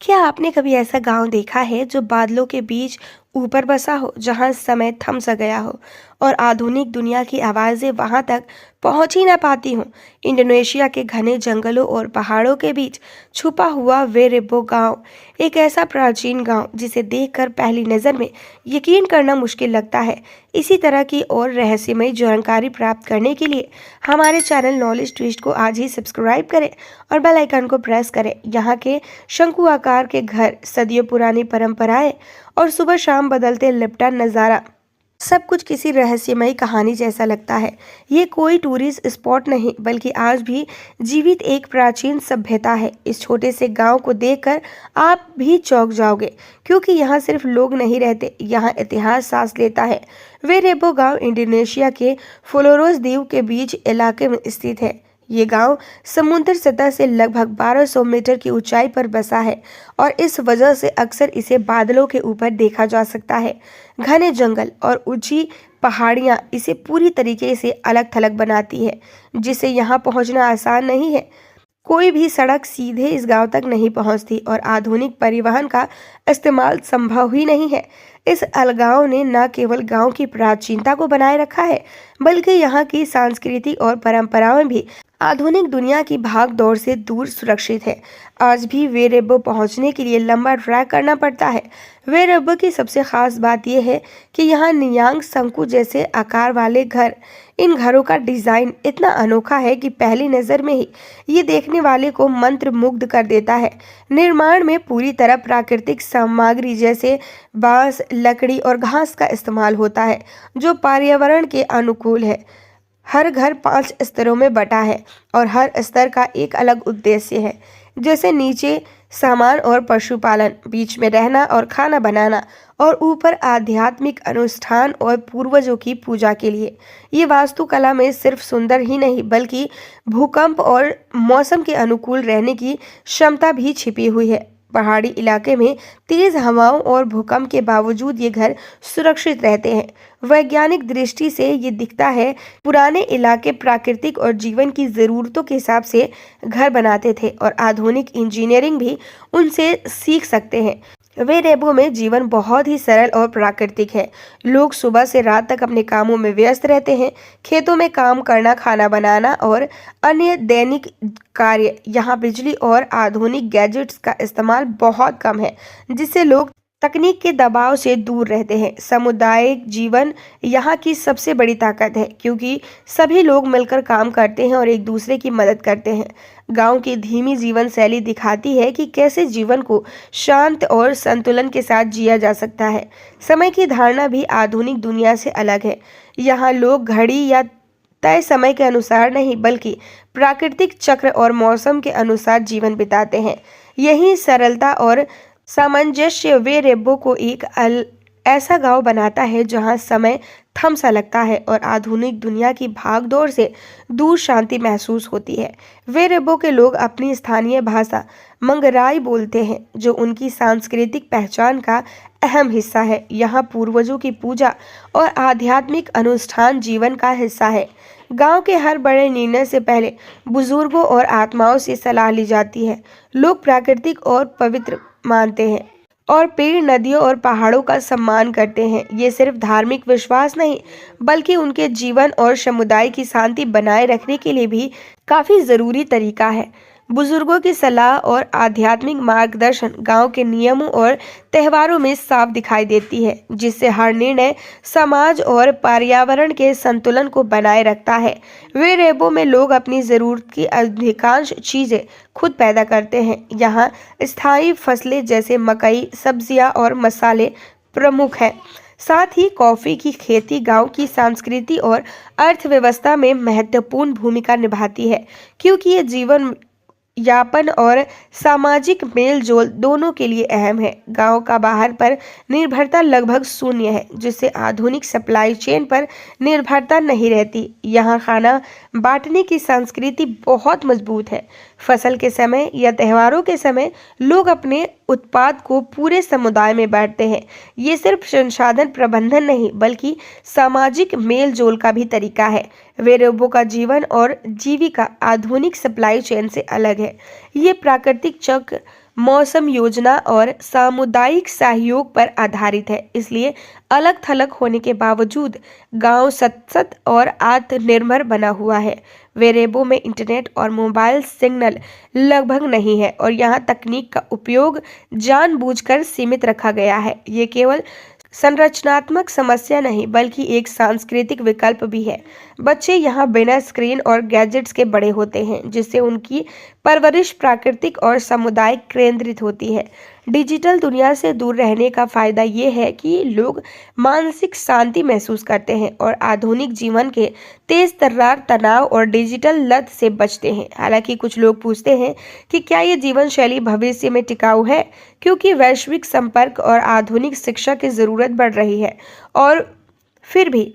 क्या आपने कभी ऐसा गांव देखा है जो बादलों के बीच ऊपर बसा हो, जहां समय थम सा गया हो और आधुनिक दुनिया की आवाजें वहां तक पहुंच ही ना पाती हों? इंडोनेशिया के घने जंगलों और पहाड़ों के बीच छुपा हुआ वेरेबो गांव एक ऐसा प्राचीन गांव जिसे देखकर पहली नज़र में यकीन करना मुश्किल लगता है। इसी तरह की और रहस्यमय जानकारी प्राप्त करने के लिए हमारे चैनल नॉलेज ट्विस्ट को आज ही सब्सक्राइब करें और बेल आइकन को प्रेस करें। यहाँ के शंकु आकार के घर, सदियों पुरानी परंपराएं और सुबह शाम बदलते लिपटा नज़ारा, सब कुछ किसी रहस्यमयी कहानी जैसा लगता है। ये कोई टूरिस्ट स्पॉट नहीं, बल्कि आज भी जीवित एक प्राचीन सभ्यता है। इस छोटे से गांव को देखकर आप भी चौंक जाओगे, क्योंकि यहाँ सिर्फ लोग नहीं रहते, यहाँ इतिहास सांस लेता है। वेरेबो गांव इंडोनेशिया के फ्लोरोस द्वीप के बीच इलाके में स्थित है। ये गांव समुद्र सतह से लगभग 1200 मीटर की ऊंचाई पर बसा है और इस वजह से अक्सर इसे बादलों के ऊपर देखा जा सकता है। घने जंगल और ऊंची पहाड़ियां इसे पूरी तरीके से अलग थलग बनाती है, जिससे यहाँ पहुंचना आसान नहीं है। कोई भी सड़क सीधे इस गांव तक नहीं पहुंचती और आधुनिक परिवहन का इस्तेमाल संभव ही नहीं है। इस अलगाव ने न केवल गांव की प्राचीनता को बनाए रखा है, बल्कि यहाँ की संस्कृति और परंपराएं भी आधुनिक दुनिया की भाग दौड़ से दूर सुरक्षित है। आज भी वेरेबो पहुंचने के लिए लंबा ट्रैक करना पड़ता है। वेरेबो की सबसे खास बात यह है कि यहाँ नियांग शंकु जैसे आकार वाले घर, इन घरों का डिजाइन इतना अनोखा है कि पहली नजर में ही ये देखने वाले को मंत्र मुग्ध कर देता है। निर्माण में पूरी तरह प्राकृतिक सामग्री जैसे बांस, लकड़ी और घास का इस्तेमाल होता है, जो पर्यावरण के अनुकूल है। हर घर 5 स्तरों में बटा है और हर स्तर का एक अलग उद्देश्य है, जैसे नीचे सामान और पशुपालन, बीच में रहना और खाना बनाना, और ऊपर आध्यात्मिक अनुष्ठान और पूर्वजों की पूजा के लिए। ये वास्तुकला में सिर्फ सुंदर ही नहीं, बल्कि भूकंप और मौसम के अनुकूल रहने की क्षमता भी छिपी हुई है। पहाड़ी इलाके में तेज हवाओं और भूकंप के बावजूद ये घर सुरक्षित रहते हैं। वैज्ञानिक दृष्टि से ये दिखता है पुराने इलाके प्राकृतिक और जीवन की ज़रूरतों के हिसाब से घर बनाते थे और आधुनिक इंजीनियरिंग भी उनसे सीख सकते हैं। वेरेबो में जीवन बहुत ही सरल और प्राकृतिक है। लोग सुबह से रात तक अपने कामों में व्यस्त रहते हैं। खेतों में काम करना, खाना बनाना और अन्य दैनिक कार्य। यहाँ बिजली और आधुनिक गैजेट्स का इस्तेमाल बहुत कम है, जिससे लोग तकनीक के दबाव से दूर रहते हैं। सामुदायिक जीवन यहाँ की सबसे बड़ी ताकत है, क्योंकि सभी लोग मिलकर काम करते हैं और एक दूसरे की मदद करते हैं। गांव की धीमी जीवन शैली दिखाती है कि कैसे जीवन को शांत और संतुलन के साथ जिया जा सकता है। समय की धारणा भी आधुनिक दुनिया से अलग है। यहाँ लोग घड़ी या तय समय के अनुसार नहीं, बल्कि प्राकृतिक चक्र और मौसम के अनुसार जीवन बिताते हैं। यही सरलता और सामंजस्य वेरेबो को एक ऐसा गांव बनाता है जहां समय थम सा लगता है और आधुनिक दुनिया की भागदौड़ से दूर शांति महसूस होती है। वेरेबो के लोग अपनी स्थानीय भाषा मंगराई बोलते हैं, जो उनकी सांस्कृतिक पहचान का अहम हिस्सा है। यहाँ पूर्वजों की पूजा और आध्यात्मिक अनुष्ठान जीवन का हिस्सा है। गांव के हर बड़े निर्णय से पहले बुजुर्गों और आत्माओं से सलाह ली जाती है। लोग प्राकृतिक और पवित्र मानते हैं और पेड़, नदियों और पहाड़ों का सम्मान करते हैं। ये सिर्फ धार्मिक विश्वास नहीं, बल्कि उनके जीवन और समुदाय की शांति बनाए रखने के लिए भी काफी जरूरी तरीका है। बुजुर्गों की सलाह और आध्यात्मिक मार्गदर्शन गांव के नियमों और त्योहारों में साफ दिखाई देती है, जिससे हर निर्णय समाज और पर्यावरण के संतुलन को बनाए रखता है। वेरेबो में लोग अपनी ज़रूरत की अधिकांश चीज़ें खुद पैदा करते हैं। यहाँ स्थायी फसलें जैसे मकई, सब्जियां और मसाले प्रमुख हैं। साथ ही कॉफ़ी की खेती गांव की संस्कृति और अर्थव्यवस्था में महत्वपूर्ण भूमिका निभाती है, क्योंकि ये जीवन यापन और सामाजिक मेल जोल दोनों के लिए अहम है। गांव का बाहर पर निर्भरता लगभग शून्य है, जिससे आधुनिक सप्लाई चेन पर निर्भरता नहीं रहती। यहाँ खाना बांटने की संस्कृति बहुत मजबूत है। फसल के समय या त्योहारों के समय लोग अपने उत्पाद को पूरे समुदाय में बांटते हैं। ये सिर्फ संसाधन प्रबंधन नहीं, बल्कि सामाजिक मेल जोल का भी तरीका है। वेरेबो का जीवन और जीविका आधुनिक सप्लाई चेन से अलग है। ये प्राकृतिक चक्र मौसम योजना और सामुदायिक सहयोग पर आधारित है। इसलिए अलग थलग होने के बावजूद गांव सतत और आत्मनिर्भर बना हुआ है। वेरेबो में इंटरनेट और मोबाइल सिग्नल लगभग नहीं है और यहाँ तकनीक का उपयोग जानबूझकर सीमित रखा गया है। ये केवल संरचनात्मक समस्या नहीं बल्कि एक सांस्कृतिक विकल्प भी है। बच्चे यहाँ बिना स्क्रीन और गैजेट्स के बड़े होते हैं, जिससे उनकी परवरिश प्राकृतिक और सामुदायिक केंद्रित होती है। डिजिटल दुनिया से दूर रहने का फायदा ये है कि लोग मानसिक शांति महसूस करते हैं और आधुनिक जीवन के तेज तर्रार तनाव और डिजिटल लत से बचते हैं। हालांकि कुछ लोग पूछते हैं कि क्या ये जीवन शैली भविष्य में टिकाऊ है, क्योंकि वैश्विक संपर्क और आधुनिक शिक्षा की जरूरत बढ़ रही है। और फिर भी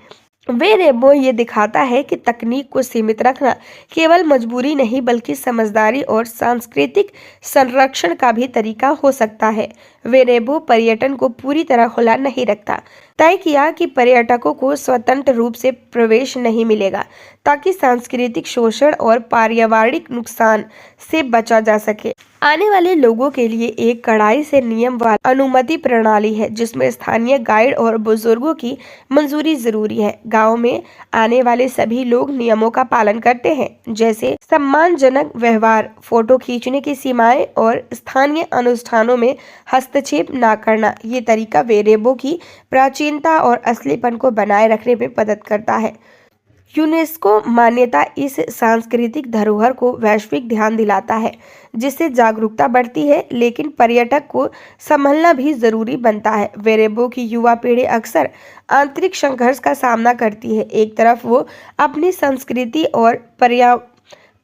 वेरेबो ये दिखाता है कि तकनीक को सीमित रखना केवल मजबूरी नहीं बल्कि समझदारी और सांस्कृतिक संरक्षण का भी तरीका हो सकता है। वेरेबो पर्यटन को पूरी तरह खुला नहीं रखता। तय किया कि पर्यटकों को स्वतंत्र रूप से प्रवेश नहीं मिलेगा ताकि सांस्कृतिक शोषण और पर्यावरणिक नुकसान से बचा जा सके। आने वाले लोगों के लिए एक कड़ाई से नियम वाली अनुमति प्रणाली है, जिसमें स्थानीय गाइड और बुजुर्गों की मंजूरी जरूरी है। गांव में आने वाले सभी लोग नियमों का पालन करते हैं, जैसे सम्मानजनक व्यवहार, फोटो खींचने की सीमाएं और स्थानीय अनुष्ठानों में हस्तक्षेप न करना। ये तरीका वेरेबो की प्राचीनता और असलीपन को बनाए रखने में मदद करता है। यूनेस्को मान्यता इस सांस्कृतिक धरोहर को वैश्विक ध्यान दिलाता है, जिससे जागरूकता बढ़ती है, लेकिन पर्यटक को संभलना भी जरूरी बनता है। वेरेबो की युवा पीढ़ी अक्सर आंतरिक संघर्ष का सामना करती है। एक तरफ वो अपनी संस्कृति और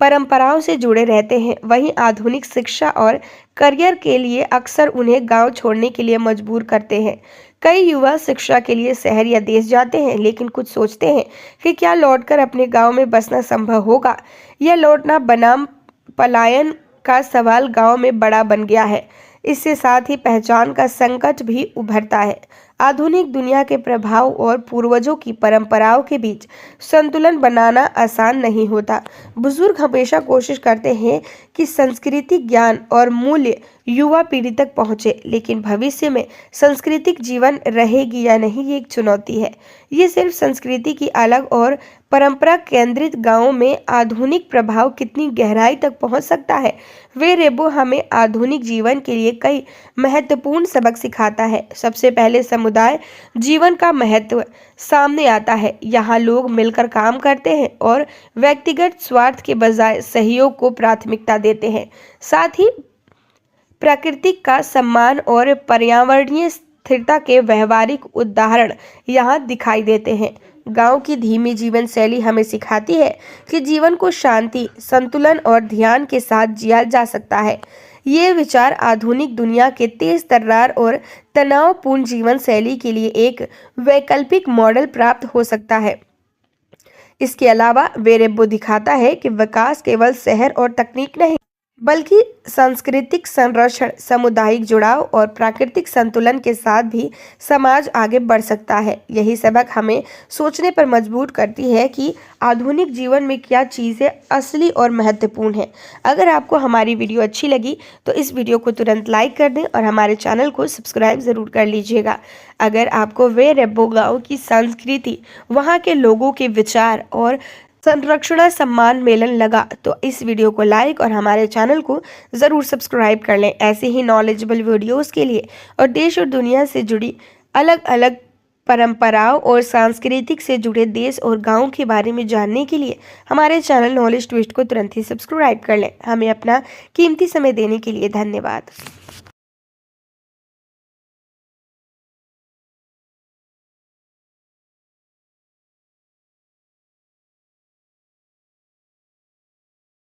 परंपराओं से जुड़े रहते हैं, वहीं आधुनिक शिक्षा और करियर के लिए अक्सर उन्हें गांव छोड़ने के लिए मजबूर करते हैं। कई युवा शिक्षा के लिए शहर या देश जाते हैं, लेकिन कुछ सोचते हैं कि क्या लौटकर अपने गांव में बसना संभव होगा। यह लौटना बनाम पलायन का सवाल गांव में बड़ा बन गया है। इससे साथ ही पहचान का संकट भी उभरता है। आधुनिक दुनिया के प्रभाव और पूर्वजों की परंपराओं के बीच संतुलन बनाना आसान नहीं होता। बुजुर्ग हमेशा कोशिश करते हैं कि संस्कृति, ज्ञान और मूल्य युवा पीढ़ी तक पहुंचे, लेकिन भविष्य में सांस्कृतिक जीवन रहेगी या नहीं, ये एक चुनौती है। ये सिर्फ संस्कृति की अलग और परंपरा केंद्रित गांवों में आधुनिक प्रभाव कितनी गहराई तक पहुंच सकता है। वेरेबो हमें आधुनिक जीवन के लिए कई महत्वपूर्ण सबक सिखाता है। सबसे पहले समुदाय जीवन का महत्व सामने आता है। यहाँ लोग मिलकर काम करते हैं और व्यक्तिगत स्वार्थ के बजाय सहयोग को प्राथमिकता देते हैं। साथ ही प्रकृति का सम्मान और पर्यावरणीय स्थिरता के व्यवहारिक उदाहरण यहाँ दिखाई देते हैं। गांव की धीमी जीवन शैली हमें सिखाती है कि जीवन को शांति, संतुलन और ध्यान के साथ जिया जा सकता है। ये विचार आधुनिक दुनिया के तेज तर्रार और तनावपूर्ण जीवन शैली के लिए एक वैकल्पिक मॉडल प्राप्त हो सकता है। इसके अलावा वेरेबो दिखाता है कि विकास केवल शहर और तकनीक नहीं बल्कि सांस्कृतिक संरक्षण, सामुदायिक जुड़ाव और प्राकृतिक संतुलन के साथ भी समाज आगे बढ़ सकता है। यही सबक हमें सोचने पर मजबूर करती है कि आधुनिक जीवन में क्या चीज़ें असली और महत्वपूर्ण हैं। अगर आपको हमारी वीडियो अच्छी लगी तो इस वीडियो को तुरंत लाइक कर दें और हमारे चैनल को सब्सक्राइब ज़रूर कर लीजिएगा। अगर आपको वेरेबो गाँव की संस्कृति, वहाँ के लोगों के विचार और संरक्षण सम्मान मेलन लगा तो इस वीडियो को लाइक और हमारे चैनल को ज़रूर सब्सक्राइब कर लें। ऐसे ही नॉलेजेबल वीडियोस के लिए और देश और दुनिया से जुड़ी अलग अलग परंपराओं और सांस्कृतिक से जुड़े देश और गांव के बारे में जानने के लिए हमारे चैनल नॉलेज ट्विस्ट को तुरंत ही सब्सक्राइब कर लें। हमें अपना कीमती समय देने के लिए धन्यवाद।